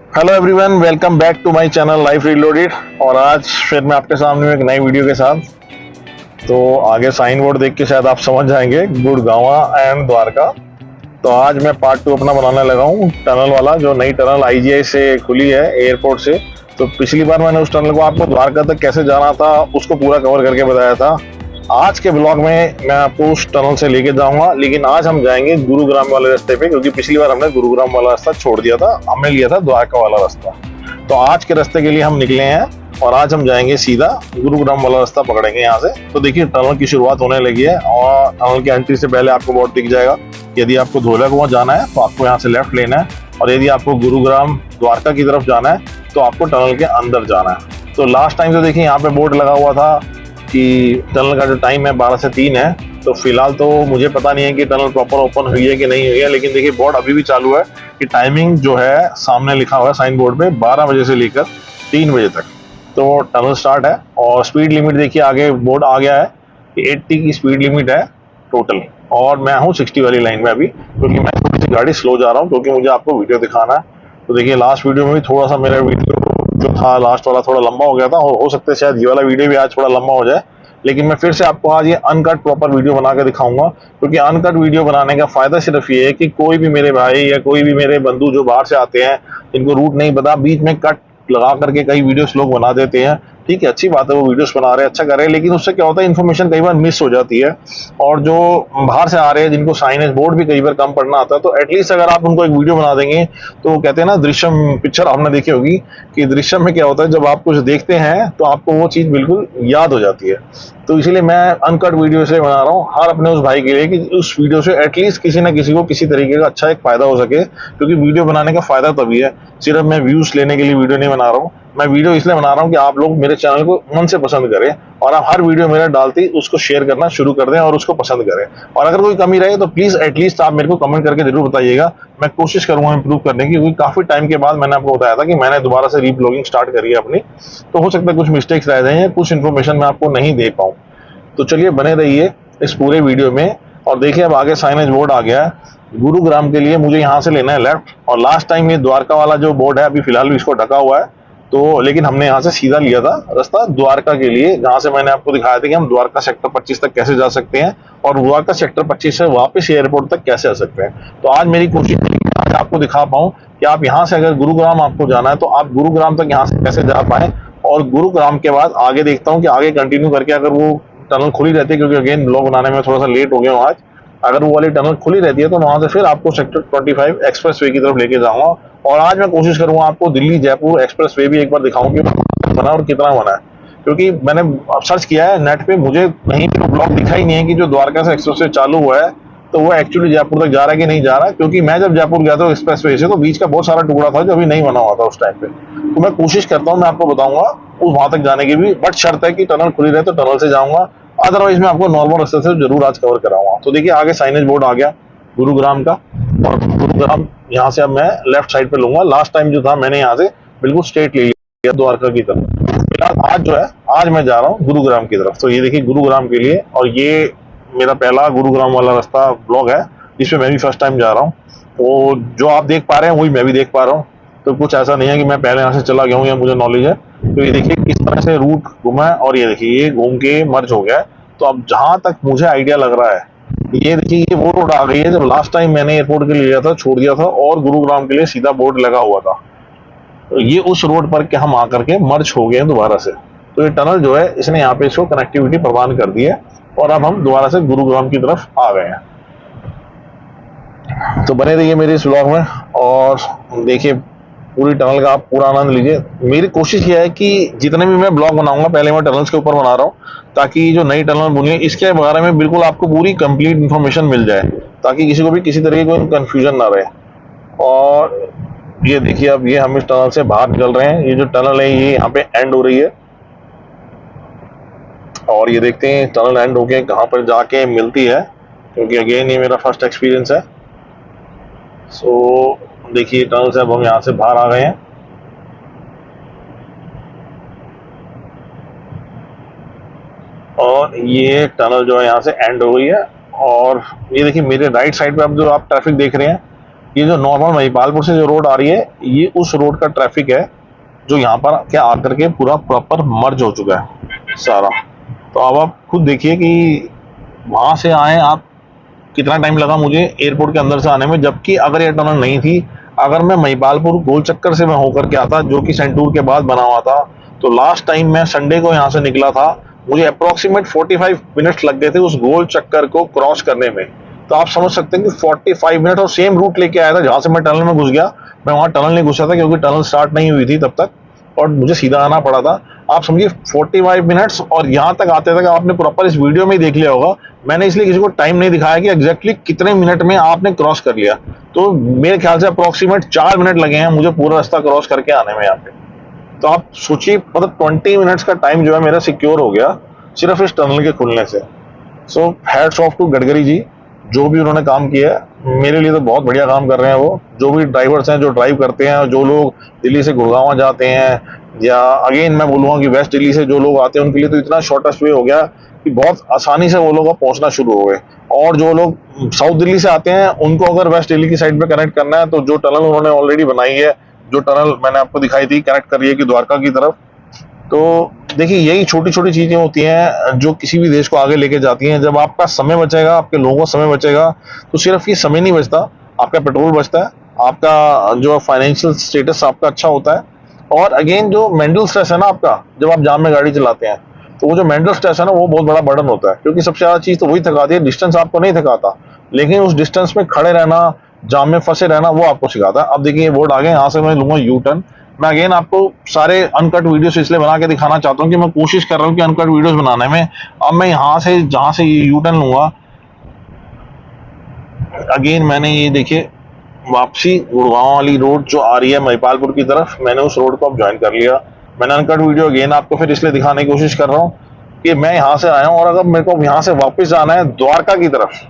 Hello everyone, welcome back to my channel life reloaded. और आज फिर मैं आपके सामने एक नई वीडियो के साथ। तो आगे साइन बोर्ड देख के शायद आप समझ जाएंगे, गुड़गांव एंड द्वारका। तो आज मैं पार्ट 2 अपना बनाने लगा हूँ, टनल वाला, जो नई टनल आईजीआई से खुली है एयरपोर्ट से। तो पिछली बार मैंने उस टनल को आपको द्वारका तक कैसे जाना था उसको पूरा कवर करके बताया था। आज के ब्लॉग में मैं आपको उस टनल से लेके जाऊंगा, लेकिन आज हम जाएंगे गुरुग्राम वाले रास्ते पे, क्योंकि पिछली बार हमने गुरुग्राम वाला रास्ता छोड़ दिया था, हमने लिया था द्वारका वाला रास्ता। तो आज के रास्ते के लिए हम निकले हैं और आज हम जाएंगे सीधा गुरुग्राम वाला रास्ता पकड़ेंगे यहाँ से। तो देखिए टनल की शुरुआत होने लगी है और टनल की एंट्री से पहले आपको बोर्ड दिख जाएगा। यदि आपको धोला कुआं जाना है तो आपको यहाँ से लेफ्ट लेना है, और यदि आपको गुरुग्राम द्वारका की तरफ जाना है तो आपको टनल के अंदर जाना है। तो लास्ट टाइम तो देखिए यहाँ पे बोर्ड लगा हुआ था कि टनल का जो टाइम है 12 से 3 है। तो फिलहाल तो मुझे पता नहीं है कि टनल प्रॉपर ओपन हुई है कि नहीं हुई है, लेकिन देखिए बोर्ड अभी भी चालू है कि टाइमिंग जो है सामने लिखा हुआ है साइन बोर्ड पे 12 बजे से लेकर 3 बजे तक तो टनल स्टार्ट है। और स्पीड लिमिट देखिए आगे बोर्ड आ गया है कि 80 की स्पीड लिमिट है टोटल, और मैं हूँ 60 वाली लाइन में अभी, क्योंकि मैं थोड़ी सी गाड़ी स्लो जा रहा हूँ क्योंकि मुझे आपको वीडियो दिखाना है। तो देखिए लास्ट वीडियो में भी थोड़ा सा मेरा वीडियो जो था लास्ट वाला थोड़ा लंबा हो गया था, और हो सकता है शायद ये वाला वीडियो भी आज थोड़ा लंबा हो जाए, लेकिन मैं फिर से आपको आज ये अनकट प्रॉपर वीडियो बना के दिखाऊंगा। क्योंकि अनकट वीडियो बनाने का फायदा सिर्फ ये है कि कोई भी मेरे भाई या कोई भी मेरे बंधु जो बाहर से आते हैं, जिनको रूट नहीं पता, बीच में कट लगा करके कई वीडियोस लोग बना देते हैं। ठीक है, अच्छी बात है, वो वीडियोस बना रहे हैं, अच्छा कर रहे हैं, लेकिन उससे क्या होता है इन्फॉर्मेशन कई बार मिस हो जाती है। और जो बाहर से आ रहे हैं, जिनको साइनेज बोर्ड भी कई बार कम पढ़ना आता है, तो एटलीस्ट अगर आप उनको एक वीडियो बना देंगे, तो कहते हैं ना दृश्यम पिक्चर आपने देखी होगी कि दृश्यम में क्या होता है, जब आप कुछ देखते हैं तो आपको वो चीज बिल्कुल याद हो जाती है। तो इसीलिए मैं अनकट वीडियो इसलिए बना रहा हूँ हर अपने उस भाई के लिए कि उस वीडियो से एटलीस्ट किसी ना किसी को किसी तरीके का अच्छा एक फायदा हो सके। क्योंकि वीडियो बनाने का फायदा तभी है, सिर्फ मैं व्यूज लेने के लिए वीडियो नहीं बना रहा हूँ। मैं वीडियो इसलिए बना रहा हूँ कि आप लोग मेरे चैनल को मन से पसंद करें, और आप हर वीडियो मेरा डालते ही उसको शेयर करना शुरू कर दें और उसको पसंद करें। और अगर कोई कमी रहे तो प्लीज एटलीस्ट आप मेरे को कमेंट करके जरूर बताइएगा, मैं कोशिश करूंगा इंप्रूव करने की। क्योंकि काफी टाइम के बाद मैंने आपको बताया था कि मैंने दोबारा से रीब्लॉगिंग स्टार्ट करी है अपनी, तो हो सकता है कुछ मिस्टेक्स रह जाए, कुछ इन्फॉर्मेशन मैं आपको नहीं दे पाऊँ। तो चलिए बने रहिए इस पूरे वीडियो में। और देखिए अब आगे साइनेज बोर्ड आ गया है गुरुग्राम के लिए, मुझे यहाँ से लेना है लेफ्ट। और लास्ट टाइम ये द्वारका वाला जो बोर्ड है अभी फिलहाल भी इसको ढका हुआ है, तो लेकिन हमने यहाँ से सीधा लिया था रास्ता द्वारका के लिए, जहाँ से मैंने आपको दिखाया था कि हम द्वारका सेक्टर 25 तक कैसे जा सकते हैं और द्वारका सेक्टर 25 से वापस एयरपोर्ट तक कैसे आ सकते हैं। तो आज मेरी कोशिश है कि आज आपको दिखा पाऊँ कि आप यहाँ से अगर गुरुग्राम आपको जाना है तो आप गुरुग्राम तक यहाँ से कैसे जा पाए। और गुरुग्राम के बाद आगे देखता हूँ कि आगे कंटिन्यू करके अगर वो टनल खुली रहती है, क्योंकि अगेन ब्लॉग बनाने में थोड़ा सा लेट हो गया हूँ आज, अगर वो वाली टनल खुली रहती है तो वहां से फिर आपको सेक्टर 25 एक्सप्रेस वे की तरफ लेके जाऊंगा। और आज मैं कोशिश करूंगा आपको दिल्ली जयपुर एक्सप्रेस वे भी एक बार दिखाऊं कि बना और कितना बना है। क्योंकि मैंने सर्च किया है नेट पे, मुझे कहीं भी ब्लॉग दिखा ही नहीं है कि जो द्वारका से एक्सप्रेस वे चालू हुआ है तो वो एक्चुअली जयपुर तक जा रहा है कि नहीं जा रहा। क्योंकि मैं जब जयपुर गया था एक्सप्रेस वे से, तो बीच का बहुत सारा टुकड़ा था जो अभी नहीं बना हुआ था उस टाइम पे। तो मैं कोशिश करता हूँ, मैं आपको बताऊंगा उस वहां तक जाने की भी, बट शर्त है कि टनल खुली रहे तो टनल से जाऊंगा, अदरवाइज मैं आपको नॉर्मल रास्ते से जरूर आज कवर कराऊंगा। तो देखिए आगे साइनेज बोर्ड आ गया गुरुग्राम का, और गुरुग्राम यहाँ से अब मैं लेफ्ट साइड पे लूंगा। लास्ट टाइम जो था मैंने यहाँ से बिल्कुल स्ट्रेट ले लिया द्वारका की तरफ। फिलहाल आज जो है आज मैं जा रहा हूँ गुरुग्राम की तरफ। तो ये देखिए गुरुग्राम के लिए, और ये मेरा पहला गुरुग्राम वाला रास्ता ब्लॉग है जिसमें मैं भी फर्स्ट टाइम जा रहा हूँ। तो जो आप देख पा रहे हैं वही मैं भी देख पा रहा हूँ। तो कुछ ऐसा नहीं है कि मैं पहले यहाँ से चला गया हूँ या मुझे नॉलेज है। तो ये देखिए किस तरह से रूट घूमा है, और ये देखिए ये घूम के मर्ज हो गया है। तो अब जहां तक मुझे आइडिया लग रहा है, ये देखिए ये वो रोड आ गई है जब लास्ट टाइम मैंने एयरपोर्ट के लिए लिया था, छोड़ दिया था, और गुरुग्राम के लिए सीधा बोर्ड लगा हुआ था। तो ये उस रोड पर के हम आकर के मर्ज हो गए हैं दोबारा से। तो ये टनल जो है इसने यहाँ पे इसको कनेक्टिविटी प्रदान कर दी है, और अब हम दोबारा से गुरुग्राम की तरफ आ गए हैं। तो बने रहिए मेरे इस व्लॉग में और देखिए पूरी टनल का आप पूरा आनंद लीजिए। मेरी कोशिश यह है कि जितने भी मैं ब्लॉग बनाऊंगा पहले मैं टनल्स के ऊपर बना रहा हूँ, ताकि जो नई टनल बनी है इसके बारे में बिल्कुल आपको पूरी कंप्लीट इन्फॉर्मेशन मिल जाए, ताकि किसी को भी किसी तरीके कोई कंफ्यूजन ना रहे। और ये देखिए अब ये हम इस टनल से बाहर निकल रहे हैं। ये जो टनल है ये यहाँ पे एंड हो रही है, और ये देखते हैं टनल एंड होके कहाँ पर जाके मिलती है, क्योंकि अगेन ये मेरा फर्स्ट एक्सपीरियंस है। सो देखिए टनल से अब हम यहाँ से बाहर आ गए हैं, और ये टनल जो है यहाँ से एंड हो गई है। और ये देखिए मेरे राइट साइड पे अब जो आप ट्रैफिक देख रहे हैं, ये जो नॉर्मल महिपालपुर से जो रोड आ रही है, ये उस रोड का ट्रैफिक है जो यहाँ पर क्या आकर के पूरा प्रॉपर मर्ज हो चुका है सारा। तो अब आप खुद देखिए कि वहां से आए आप, कितना टाइम लगा मुझे एयरपोर्ट के अंदर से आने में, जबकि अगर ये टनल नहीं थी, अगर मैं महिपालपुर गोल चक्कर से मैं होकर के आता, जो कि सेंटूर के बाद बना हुआ था, तो लास्ट टाइम मैं संडे को यहाँ से निकला था, मुझे अप्रोक्सीमेट 45 मिनट्स लग गए थे उस गोल चक्कर को क्रॉस करने में। तो आप समझ सकते हैं कि 45 मिनट, और सेम रूट लेके आया था जहां से मैं टनल में घुस गया। मैं वहां टनल नहीं घुसा था क्योंकि टनल स्टार्ट नहीं हुई थी तब तक, और मुझे सीधा आना पड़ा था। आप समझिए 45 मिनट्स, और यहाँ तक आते तक आपने प्रॉपर इस वीडियो में ही देख लिया होगा, मैंने इसलिए किसी को टाइम नहीं दिखाया कि एग्जैक्टली कितने मिनट में आपने क्रॉस कर लिया। तो मेरे ख्याल से अप्रोक्सीमेट 4 मिनट लगे हैं मुझे पूरा रास्ता क्रॉस करके आने में यहाँ पे। तो आप सोचिए, मतलब 20 मिनट्स का टाइम जो है मेरा सिक्योर हो गया सिर्फ इस टनल के खुलने से। So hats off to Gadkari ji, जो भी उन्होंने काम किया है मेरे लिए तो बहुत बढ़िया काम कर रहे हैं वो। जो भी ड्राइवर्स हैं जो ड्राइव करते हैं, जो लोग दिल्ली से गुड़गांव जाते हैं, या अगेन मैं बोलूँगा कि वेस्ट दिल्ली से जो लोग आते हैं, उनके लिए तो इतना शॉर्टेस्ट वे हो गया कि बहुत आसानी से वो लोग पहुंचना शुरू हो गए। और जो लोग साउथ दिल्ली से आते हैं, उनको अगर वेस्ट दिल्ली की साइड पे कनेक्ट करना है, तो जो टनल उन्होंने ऑलरेडी बनाई है, जो टनल मैंने आपको दिखाई थी, कनेक्ट कर रही है कि द्वारका की तरफ। तो देखिए, यही छोटी छोटी चीजें होती हैं जो किसी भी देश को आगे लेके जाती हैं। जब आपका समय बचेगा, आपके लोगों का समय बचेगा, तो सिर्फ ये समय नहीं बचता, आपका पेट्रोल बचता है, आपका जो फाइनेंशियल स्टेटस आपका अच्छा होता है। और अगेन जो मेंटल स्ट्रेस है ना आपका, जब आप जाम में गाड़ी चलाते हैं, तो वो जो मेंटल स्ट्रेस है ना, वो बहुत बड़ा बर्डन होता है। क्योंकि सबसे ज्यादा चीज तो वही थकाती है, डिस्टेंस आपको नहीं थकाता, लेकिन उस डिस्टेंस में खड़े रहना, जाम में फंसे रहना, वो आपको सिखाता है। अब देखिए ये बोर्ड आ गए, यहाँ से मैं लूंगा यू टर्न। मैं अगेन आपको सारे अनकट वीडियोस इसलिए बना के दिखाना चाहता हूँ कि मैं कोशिश कर रहा हूँ कि अनकट वीडियोस बनाने में। अब मैं यहाँ से जहाँ से यू टर्न लूंगा, अगेन मैंने ये देखिए वापसी गुड़गांव वाली रोड जो आ रही है महिपालपुर की तरफ, मैंने उस रोड को अब ज्वाइन कर लिया। मैंने अनकट वीडियो अगेन आपको फिर इसलिए दिखाने की कोशिश कर रहा हूँ कि मैं यहाँ से आया हूँ, और अगर मेरे को यहाँ से वापस जाना है द्वारका की तरफ,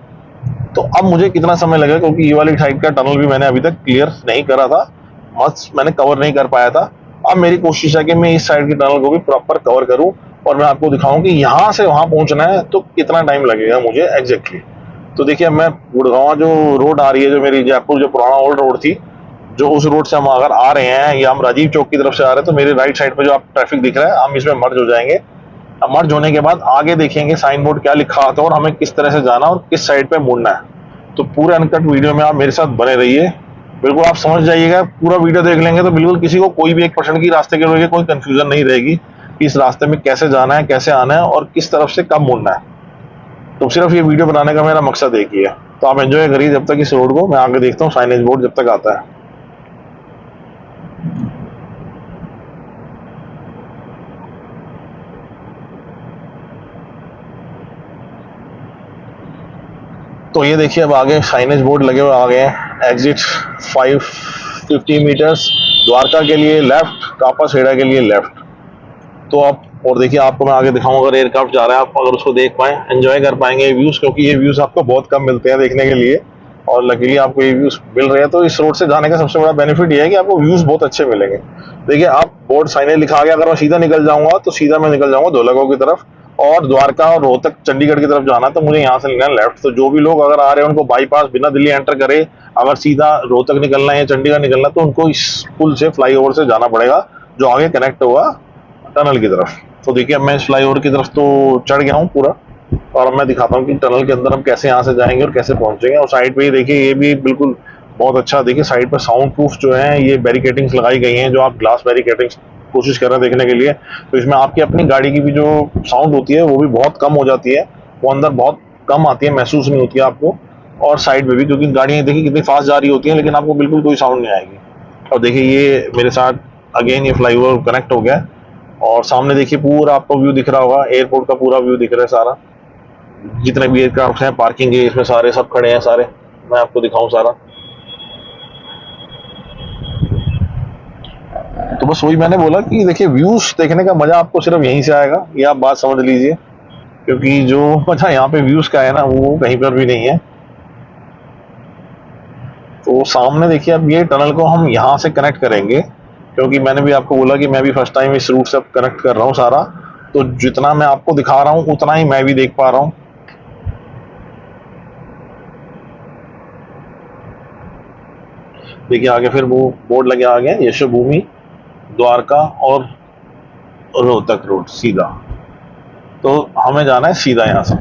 तो अब मुझे कितना समय लगेगा, क्योंकि ये वाली साइड का टनल भी मैंने अभी तक क्लियर नहीं करा था, मस्त मैंने कवर नहीं कर पाया था। अब मेरी कोशिश है कि मैं इस साइड की टनल को भी प्रॉपर कवर करूं, और मैं आपको दिखाऊं कि यहाँ से वहां पहुंचना है तो कितना टाइम लगेगा मुझे एग्जैक्टली। तो देखिए, मैं गुड़गांव जो रोड आ रही है, जो मेरी जयपुर जो पुराना ओल्ड रोड थी, जो उस रोड से हम अगर आ रहे हैं, या हम राजीव चौक की तरफ से आ रहे हैं, तो मेरे राइट साइड पे जो आप ट्रैफिक दिख रहा है, हम इसमें मर्ज हो जाएंगे। अब मर्ज होने के बाद आगे देखेंगे साइन बोर्ड क्या लिखा आता है और हमें किस तरह से जाना और किस साइड पे मुड़ना है। तो पूरे अनकट वीडियो में आप मेरे साथ बने रहिए, बिल्कुल आप समझ जाइएगा। पूरा वीडियो देख लेंगे तो बिल्कुल किसी को कोई भी 1% की रास्ते के लिए कोई कंफ्यूजन नहीं रहेगी कि इस रास्ते में कैसे जाना है, कैसे आना है, और किस तरफ से कब मुड़ना है। तो सिर्फ ये वीडियो बनाने का मेरा मकसद एक ही है। तो आप एंजॉय करिए जब तक इस रोड को, मैं आगे देखता हूँ साइनेज बोर्ड जब तक आता है। तो ये देखिए, अब आगे साइनेज बोर्ड लगे हुए आ गए हैं। एग्जिट 550 मीटर्स द्वारका के लिए लेफ्ट, कापासेड़ा के लिए लेफ्ट। तो आप, और देखिए आपको मैं आगे दिखाऊंगा, अगर एयरक्राफ्ट जा रहा है, आप अगर उसको देख पाए, एंजॉय कर पाएंगे व्यूज, क्योंकि ये व्यूज आपको बहुत कम मिलते हैं देखने के लिए, और लकीली आपको ये व्यूज मिल रहे हैं। तो इस रोड से जाने का सबसे बड़ा बेनिफिट ये है कि आपको व्यूज बहुत अच्छे मिलेंगे। देखिए, आप बोर्ड साइनेज लिखा गया, अगर मैं सीधा निकल जाऊंगा तो सीधा मैं निकल जाऊंगा धोलागांव की तरफ, और द्वारका और रोहतक चंडीगढ़ की तरफ जाना, तो मुझे यहाँ से लेना है लेफ्ट। तो जो भी लोग अगर आ रहे हैं, उनको बाईपास बिना दिल्ली एंटर करे अगर सीधा रोहतक निकलना है या चंडीगढ़ निकलना है, तो उनको इस पुल से, फ्लाईओवर से जाना पड़ेगा जो आगे कनेक्ट होगा टनल की तरफ। तो देखिए, अब मैं इस फ्लाईओवर की तरफ तो चढ़ गया हूँ पूरा, और अब मैं दिखाता हूँ कि टनल के अंदर हम कैसे यहाँ से जाएंगे और कैसे पहुंचेंगे। और साइड पे ये देखिए, ये भी बिल्कुल बहुत अच्छा, देखिए साइड पे साउंड प्रूफ जो है ये बैरिकेटिंग्स लगाई गई हैं, जो आप ग्लास बैरिकेटिंग्स कोशिश कर रहे हैं देखने के लिए। तो इसमें आपकी अपनी गाड़ी की भी जो साउंड होती है वो भी बहुत कम हो जाती है, वो अंदर बहुत कम आती है, महसूस नहीं होती है आपको। और साइड में भी, क्योंकि गाड़ियाँ देखिए कितनी फास्ट जा रही होती हैं, लेकिन आपको बिल्कुल कोई साउंड नहीं आएगी। और देखिए, ये मेरे साथ अगेन ये फ्लाईओवर कनेक्ट हो गया, और सामने देखिए पूरा आपको व्यू दिख रहा होगा, एयरपोर्ट का पूरा व्यू दिख रहा है सारा। जितने भी एयरक्राफ्ट हैं, पार्किंग है इसमें, सारे सब खड़े हैं सारे, मैं आपको दिखाऊं सारा। तो बस वही मैंने बोला कि देखिए, व्यूज देखने का मजा आपको सिर्फ यहीं से आएगा, ये आप बात समझ लीजिए। क्योंकि जो मजा यहाँ पे व्यूज का है ना, वो कहीं पर भी नहीं है। तो सामने देखिए, अब ये टनल को हम यहाँ से कनेक्ट करेंगे, क्योंकि मैंने भी आपको बोला कि मैं भी फर्स्ट टाइम इस रूट से कनेक्ट कर रहा हूँ सारा। तो जितना मैं आपको दिखा रहा हूँ उतना ही मैं भी देख पा रहा हूँ। देखिए आगे फिर वो बोर्ड लगे आ गए, यशोभूमि, द्वारका और रोहतक रोड सीधा। तो हमें जाना है सीधा यहाँ से।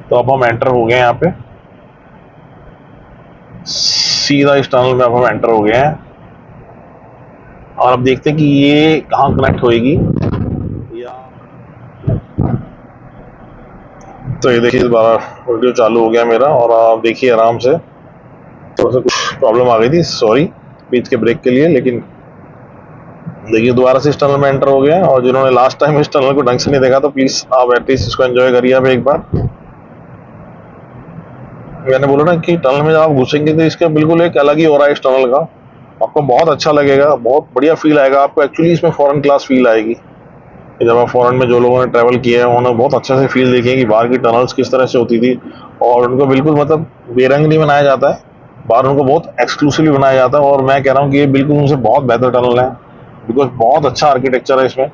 तो अब हम एंटर हो गए यहाँ पे, सीधा इस टनल में अब हम एंटर हो गए हैं। और अब देखते हैं कि ये कहाँ कनेक्ट होएगी। या तो ये देखिए दोबारा वीडियो चालू हो गया मेरा, और आप देखिए आराम से। थोड़ा सा कुछ प्रॉब्लम आ गई थी, सॉरी बीच के ब्रेक के लिए, लेकिन देखिए दोबारा से इस टनल में एंटर हो गए हैं। और जिन्होंने लास्ट टाइम इस टनल को ढंग से नहीं देखा तो प्लीज आप एटलीस्ट इसको एंजॉय करिए अब एक बार। मैंने बोला ना कि टनल में जब आप घुसेंगे तो इसका बिल्कुल एक अलग ही हो रहा है इस टनल का, आपको बहुत अच्छा लगेगा, बहुत बढ़िया फील आएगा आपको। एक्चुअली इसमें फॉरेन क्लास फील आएगी। जब आप फॉरेन में जो लोगों ने ट्रैवल किया है उन्होंने बहुत अच्छे से फील देखे कि बाहर की टनल्स किस तरह से होती थी, और उनको बिल्कुल मतलब बेरंग नहीं बनाया जाता है, बाहर उनको बहुत एक्सक्लूसिवली बनाया जाता है। और मैं कह रहा हूँ कि ये बिल्कुल उनसे बहुत बेहतर टनल है, बिकॉज बहुत अच्छा आर्किटेक्चर है इसमें।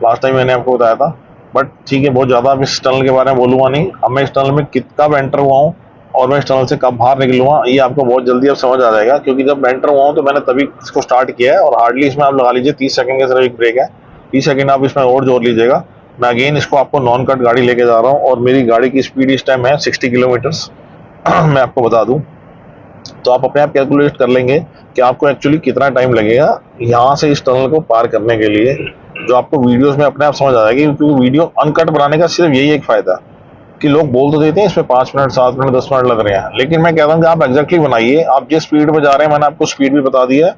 लास्ट टाइम मैंने आपको बताया था, बट ठीक है, बहुत ज़्यादा अब इस टनल के बारे में बोलूँगा नहीं। अब मैं इस टनल में कब एंटर हुआ हूँ और मैं इस टनल से कब बाहर निकलूंगा ये आपको बहुत जल्दी अब समझ आ जाएगा, क्योंकि जब मैं एंटर हुआ हूँ तो मैंने तभी इसको स्टार्ट किया है। और हार्डली इसमें आप लगा लीजिए 30 सेकंड का सिर्फ एक ब्रेक है, 30 सेकंड आप इसमें और जोड़ लीजिएगा। मैं अगेन इसको आपको नॉन कट गाड़ी लेके जा रहा हूँ, और मेरी गाड़ी की स्पीड इस टाइम है 60 किलोमीटर्स। मैं आपको बता दूं, तो आप अपने आप कैलकुलेट कर लेंगे कि आपको एक्चुअली कितना टाइम लगेगा यहाँ से इस टनल को पार करने के लिए, जो आपको वीडियोस में अपने आप समझ आ जाएगी। क्योंकि वीडियो अनकट बनाने का सिर्फ यही एक फायदा है कि लोग बोल तो देते हैं इसमें 5 मिनट 7 मिनट 10 मिनट लग रहे हैं, लेकिन मैं कहता हूँ कि आप एग्जैक्टली बनाइए। आप जिस स्पीड में जा रहे हैं मैंने आपको स्पीड भी बता दी है,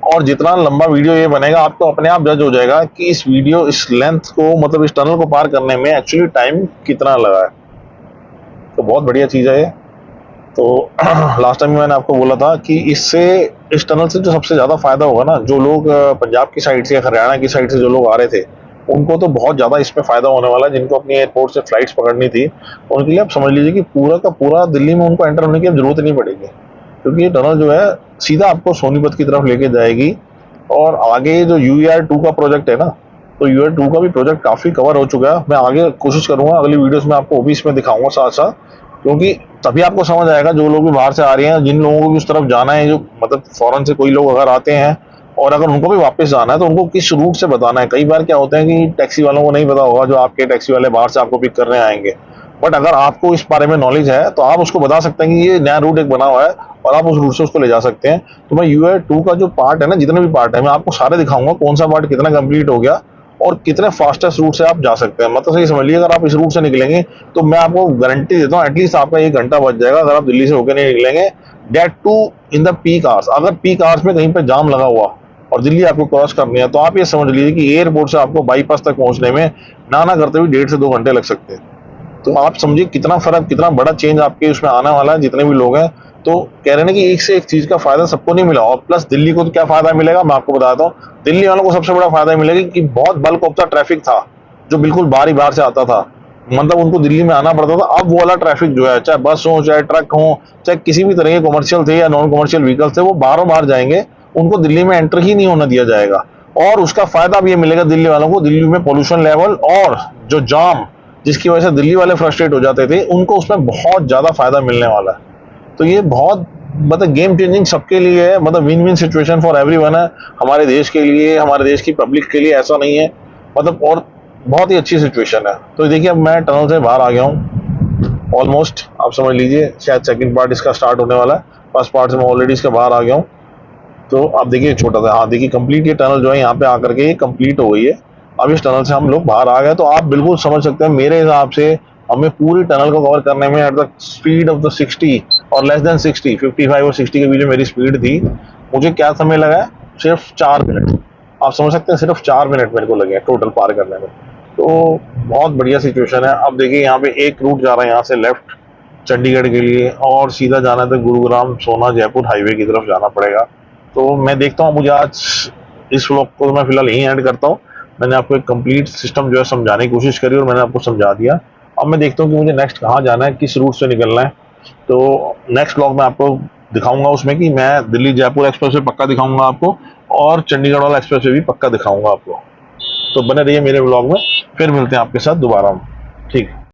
और जितना लंबा वीडियो ये बनेगा आपको अपने आप जज हो जाएगा कि इस वीडियो इस लेंथ को मतलब इस टनल को पार करने में एक्चुअली टाइम कितना लगा है। तो बहुत बढ़िया चीज़ है ये। तो लास्ट टाइम मैंने आपको बोला था कि इससे इस टनल से जो सबसे ज़्यादा फायदा होगा ना, जो लोग पंजाब की साइड से या हरियाणा की साइड से जो लोग आ रहे थे उनको तो बहुत ज़्यादा इसमें फ़ायदा होने वाला है। जिनको अपनी एयरपोर्ट से फ्लाइट्स पकड़नी थी उनके लिए आप समझ लीजिए कि पूरा का पूरा दिल्ली में उनको एंटर होने की अब जरूरत नहीं पड़ेगी, क्योंकि ये टनल जो है सीधा आपको सोनीपत की तरफ लेके जाएगी। और आगे जो UER-2 का प्रोजेक्ट है ना, तो UER-2 का भी प्रोजेक्ट काफ़ी कवर हो चुका है। मैं आगे कोशिश करूंगा अगली वीडियोस में आपको वो भी इसमें दिखाऊंगा साथ साथ, क्योंकि तभी आपको समझ आएगा जो लोग भी बाहर से आ रहे हैं, जिन लोगों को भी उस तरफ जाना है, जो मतलब फॉरेन से कोई लोग अगर आते हैं और अगर उनको भी वापस जाना है तो उनको किस रूट से बताना है। कई बार क्या होता है कि टैक्सी वालों को नहीं पता होगा, जो आपके टैक्सी वाले बाहर से आपको पिक करने आएंगे, बट अगर आपको इस बारे में नॉलेज है तो आप उसको बता सकते हैं कि ये नया रूट एक बना हुआ है और आप उस रूट से उसको ले जा सकते हैं। तो मैं UER-2 का जो पार्ट है ना, जितने भी पार्ट है मैं आपको सारे दिखाऊंगा, कौन सा पार्ट कितना कंप्लीट हो गया और कितने फास्टेस्ट रूट से आप जा सकते हैं। मतलब सही समझ लीजिए, अगर आप इस रूट से निकलेंगे तो मैं आपको गारंटी देता हूँ एटलीस्ट आपका 1 घंटा बच जाएगा अगर आप दिल्ली से होकर नहीं निकलेंगे, that too in the peak hours. अगर पीक आवर्स में कहीं पर जाम लगा हुआ और दिल्ली आपको क्रॉस करनी है तो आप ये समझ लीजिए कि एयरपोर्ट से आपको बाईपास तक पहुंचने में ना करते हुए 1.5 से 2 घंटे लग सकते हैं। तो आप समझिए कितना फर्क, कितना बड़ा चेंज आपके उसमें आने वाला है। जितने भी लोग हैं तो कह रहे हैं कि एक से एक चीज का फायदा सबको नहीं मिला, और प्लस दिल्ली को तो क्या फायदा मिलेगा मैं आपको बताता हूँ। दिल्ली वालों को सबसे बड़ा फायदा मिलेगा कि बहुत बल्क ऑफ द ट्रैफिक था जो बिल्कुल बारी बाहर से आता था, मतलब उनको दिल्ली में आना पड़ता था। अब वो वाला ट्रैफिक जो है, चाहे बस हो चाहे ट्रक हो चाहे किसी भी तरह के कमर्शियल थे या नॉन कमर्शियल व्हीकल थे, वो बाहरों बाहर जाएंगे, उनको दिल्ली में एंटर ही नहीं होने दिया जाएगा। और उसका फायदा भी ये मिलेगा दिल्ली वालों को, दिल्ली में पोल्यूशन लेवल और जो जाम जिसकी वजह से दिल्ली वाले फ्रस्ट्रेट हो जाते थे, उनको उसमें बहुत ज्यादा फायदा मिलने वाला है। तो ये बहुत मतलब गेम चेंजिंग सबके लिए है, मतलब win win situation for everyone है। हमारे देश के लिए, हमारे देश की पब्लिक के लिए ऐसा नहीं है मतलब, और बहुत ही अच्छी सिचुएशन है। तो देखिए अब मैं टनल से बाहर आ गया हूँ ऑलमोस्ट, आप समझ लीजिए शायद सेकंड पार्ट इसका स्टार्ट होने वाला है। फर्स्ट पार्ट से मैं ऑलरेडी इसके बाहर आ गया हूँ। तो आप देखिए छोटा सा, हाँ देखिए कंप्लीट ये टनल जो है यहाँ पे आकर के ये कंप्लीट हो गई है। अब इस टनल से हम लोग बाहर आ गए, तो आप बिल्कुल समझ सकते हैं मेरे हिसाब से हमें पूरी टनल को कवर करने में at the speed of the 60 और लेस देन 60, 55 और 60 के बीच में मेरी स्पीड थी। मुझे क्या समय लगा है, सिर्फ 4 मिनट। आप समझ सकते हैं सिर्फ 4 मिनट मेरे को लगे टोटल पार करने में। तो बहुत बढ़िया सिचुएशन है। अब देखिए यहाँ पे एक रूट जा रहा है यहाँ से लेफ्ट चंडीगढ़ के लिए, और सीधा जाना है तो गुरुग्राम सोना जयपुर हाईवे की तरफ जाना पड़ेगा। तो मैं देखता हूँ, मुझे आज इस व्लॉग को मैं फिलहाल यहीं एंड करता हूँ। मैंने आपको एक कंप्लीट सिस्टम जो है समझाने की कोशिश करी और मैंने आपको समझा दिया। अब मैं देखता हूँ कि मुझे नेक्स्ट कहाँ जाना है, किस रूट से निकलना है। तो नेक्स्ट व्लॉग में आपको दिखाऊंगा उसमें कि मैं दिल्ली जयपुर एक्सप्रेस वे पक्का दिखाऊंगा आपको, और चंडीगढ़ वाला एक्सप्रेस वे भी पक्का दिखाऊंगा आपको। तो बने रहिए मेरे व्लॉग में, फिर मिलते हैं आपके साथ दोबारा। ठीक।